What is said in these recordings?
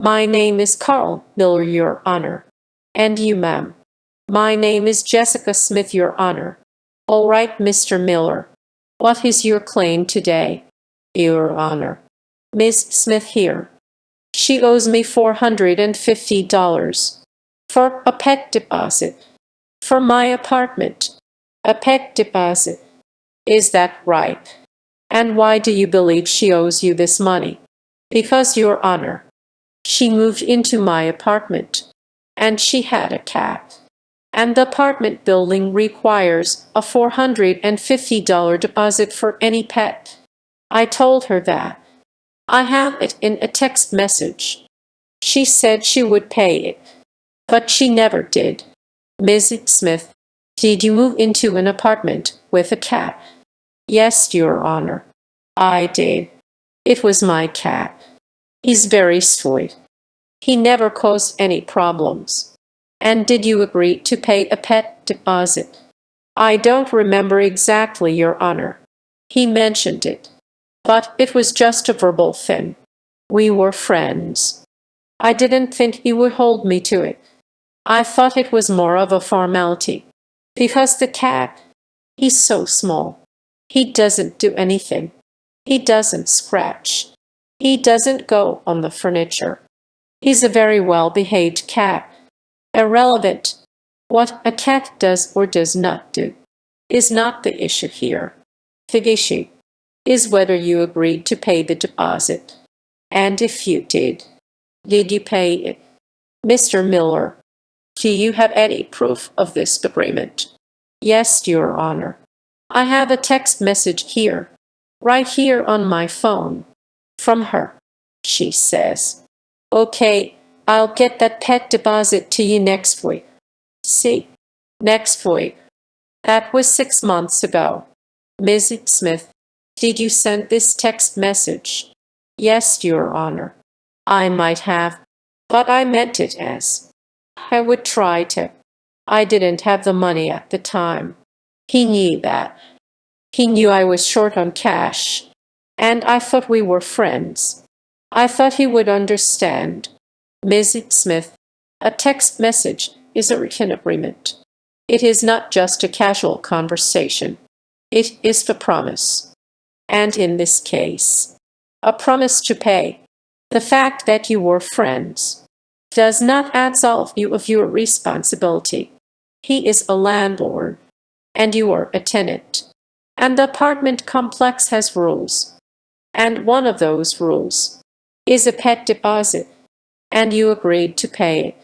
My name is Carl Miller, Your Honor. And you, ma'am? My name is Jessica Smith, Your Honor. All right, Mr. Miller. What is your claim today? Your Honor. Miss Smith here. She owes me $450 for a pet deposit for my apartment. A pet deposit. Is that right? And why do you believe she owes you this money? Because, Your Honor, she moved into my apartment, and she had a cat. And the apartment building requires a $450 deposit for any pet. I told her that. I have it in a text message. She said she would pay it, but she never did. Ms. Smith, did you move into an apartment with a cat? Yes, Your Honor. I did. It was my cat. He's very sweet. He never caused any problems. And did you agree to pay a pet deposit? I don't remember exactly, Your Honor. He mentioned it. But it was just a verbal thing. We were friends. I didn't think he would hold me to it. I thought it was more of a formality. Because the cat, he's so small. He doesn't do anything. He doesn't scratch. He doesn't go on the furniture. He's a very well-behaved cat. Irrelevant. What a cat does or does not do is not the issue here. The issue is whether you agreed to pay the deposit. And if you did you pay it? Mr. Miller, do you have any proof of this agreement? Yes, Your Honor. I have a text message here, right here on my phone, from her. She says, "Okay, I'll get that pet deposit to you next week." See? Next week. That was 6 months ago. Ms. Smith, did you send this text message? Yes, Your Honor. I might have, but I meant it as I would try to. I didn't have the money at the time. He knew that. He knew I was short on cash. And I thought we were friends. I thought he would understand. Ms. Smith, a text message is a written agreement. It is not just a casual conversation. It is the promise. And in this case, a promise to pay. The fact that you were friends does not absolve you of your responsibility. He is a landlord, and you are a tenant. And the apartment complex has rules. And one of those rules is a pet deposit, and you agreed to pay it.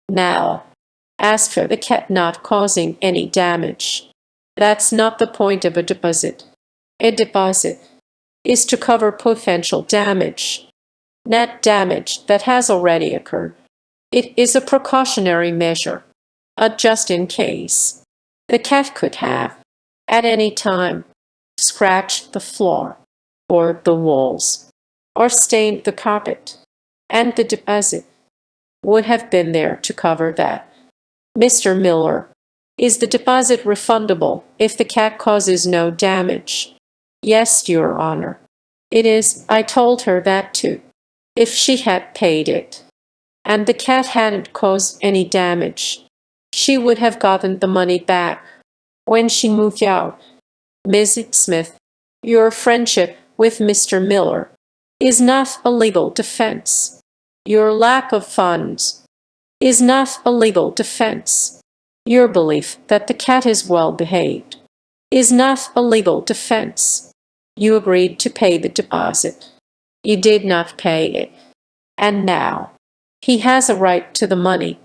Now, as for the cat not causing any damage, that's not the point of a deposit. A deposit is to cover potential damage, net damage that has already occurred. It is a precautionary measure, a just in case. The cat could have, at any time, scratched the floor, or the walls, or stained the carpet, and the deposit would have been there to cover that. Mr. Miller, is the deposit refundable if the cat causes no damage? Yes, Your Honor. It is. I told her that too. If she had paid it, and the cat hadn't caused any damage, she would have gotten the money back when she moved out. Ms. Smith, your friendship with Mr. Miller is not a legal defense. Your lack of funds is not a legal defense. Your belief that the cat is well behaved is not a legal defense. You agreed to pay the deposit. You did not pay it. And now, he has a right to the money,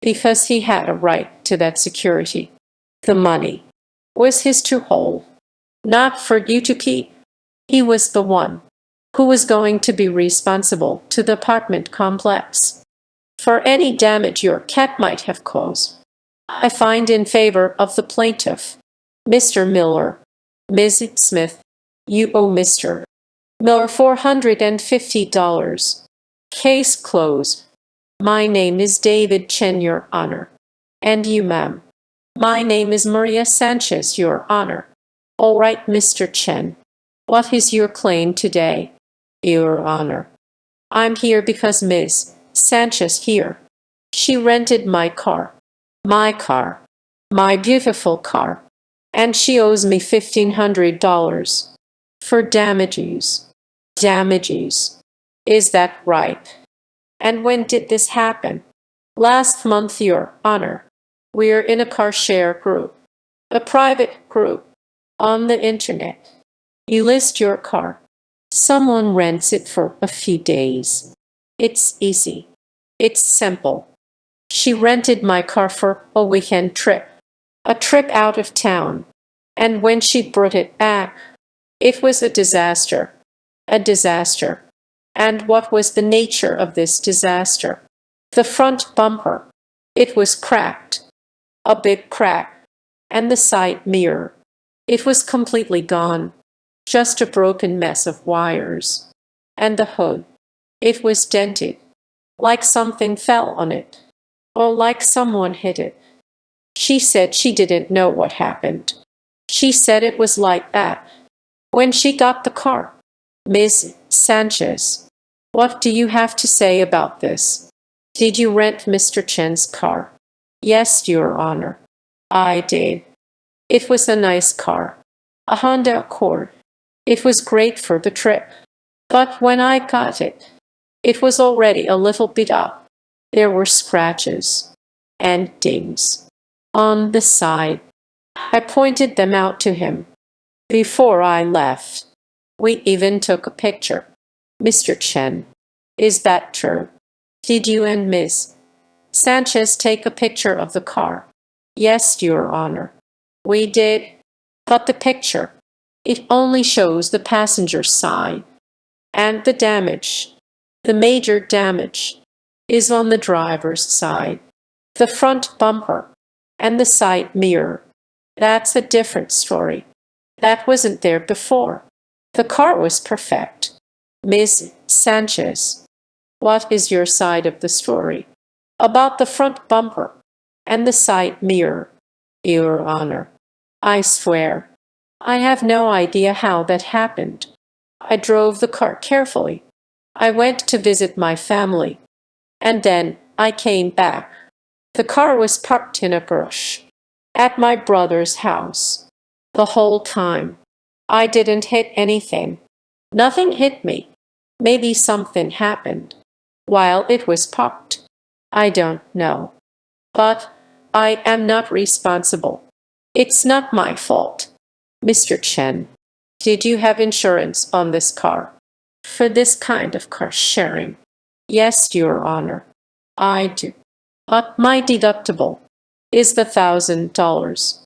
because he had a right to that security. The money was his to hold, not for you to keep. He was the one who was going to be responsible to the apartment complex for any damage your cat might have caused. I find in favor of the plaintiff. Mr. Miller. Ms. Smith, you owe Mr. Miller $450. Case closed. My name is David Chen, Your Honor. And you, ma'am? My name is Maria Sanchez, Your Honor. All right, Mr. Chen. What is your claim today? Your Honor, I'm here because Ms. Sanchez here. She rented my car. My car. My beautiful car. And she owes me $1,500 for damages. Damages. Is that right? And when did this happen? Last month, Your Honor. We're in a car share group. A private group. On the internet. You list your car. Someone rents it for a few days. It's easy. It's simple. She rented my car for a weekend trip. A trip out of town. And when she brought it back, it was a disaster. A disaster. And what was the nature of this disaster? The front bumper. It was cracked. A big crack. And the side mirror. It was completely gone. Just a broken mess of wires. And the hood. It was dented. Like something fell on it. Or like someone hit it. She said she didn't know what happened. She said it was like that. When she got the car. Ms. Sanchez, what do you have to say about this? Did you rent Mr. Chen's car? Yes, Your Honor. I did. It was a nice car. A Honda Accord. It was great for the trip. But when I got it, it was already a little beat up. There were scratches and dings on the side. I pointed them out to him before I left. We even took a picture. Mr. Chen, is that true? Did you and Ms. Sanchez take a picture of the car? Yes, Your Honor. We did. But the picture, it only shows the passenger side. And the damage, the major damage, is on the driver's side. The front bumper and the side mirror. That's a different story. That wasn't there before. The car was perfect. Ms. Sanchez, what is your side of the story? About the front bumper and the side mirror, Your Honor. I swear, I have no idea how that happened. I drove the car carefully. I went to visit my family. And then I came back. The car was parked in a bush at my brother's house. The whole time. I didn't hit anything. Nothing hit me. Maybe something happened while it was parked. I don't know. But I am not responsible. It's not my fault. Mr. Chen, did you have insurance on this car? For this kind of car sharing? Yes, Your Honor. I do. But my deductible is the $1,000.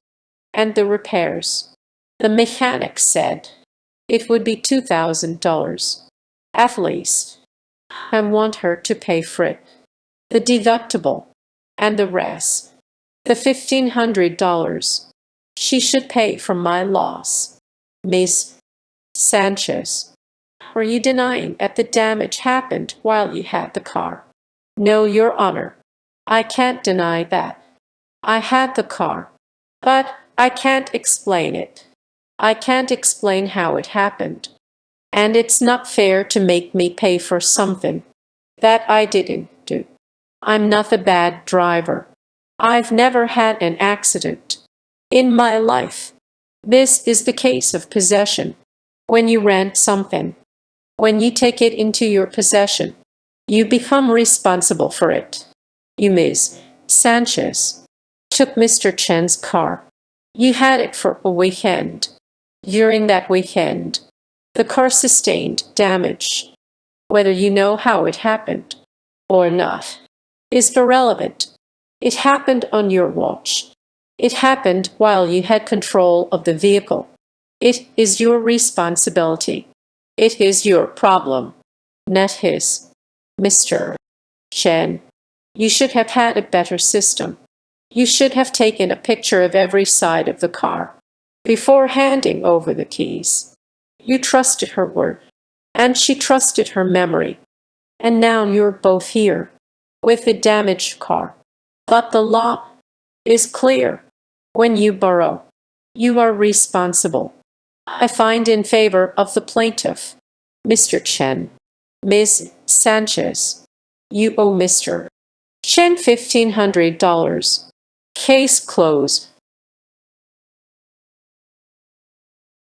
And the repairs. The mechanic said it would be $2,000. At least. I want her to pay for it. The deductible. And the rest. The $1,500. She should pay for my loss. Ms. Sanchez, were you denying that the damage happened while you had the car? No, Your Honor. I can't deny that. I had the car. But I can't explain it. I can't explain how it happened. And it's not fair to make me pay for something that I didn't do. I'm not a bad driver. I've never had an accident in my life. This is the case of possession. When you rent something, when you take it into your possession, you become responsible for it. You, Ms. Sanchez, took Mr. Chen's car. You had it for a weekend. During that weekend, the car sustained damage. Whether you know how it happened or not is irrelevant. It happened on your watch. It happened while you had control of the vehicle. It is your responsibility. It is your problem, not his. Mr. Chen, you should have had a better system. You should have taken a picture of every side of the car before handing over the keys. You trusted her word, and she trusted her memory. And now you're both here with the damaged car. But the law is clear. When you borrow, you are responsible. I find in favor of the plaintiff. Mr. Chen. Ms. Sanchez, You owe Mr. Chen $1,500. Case closed.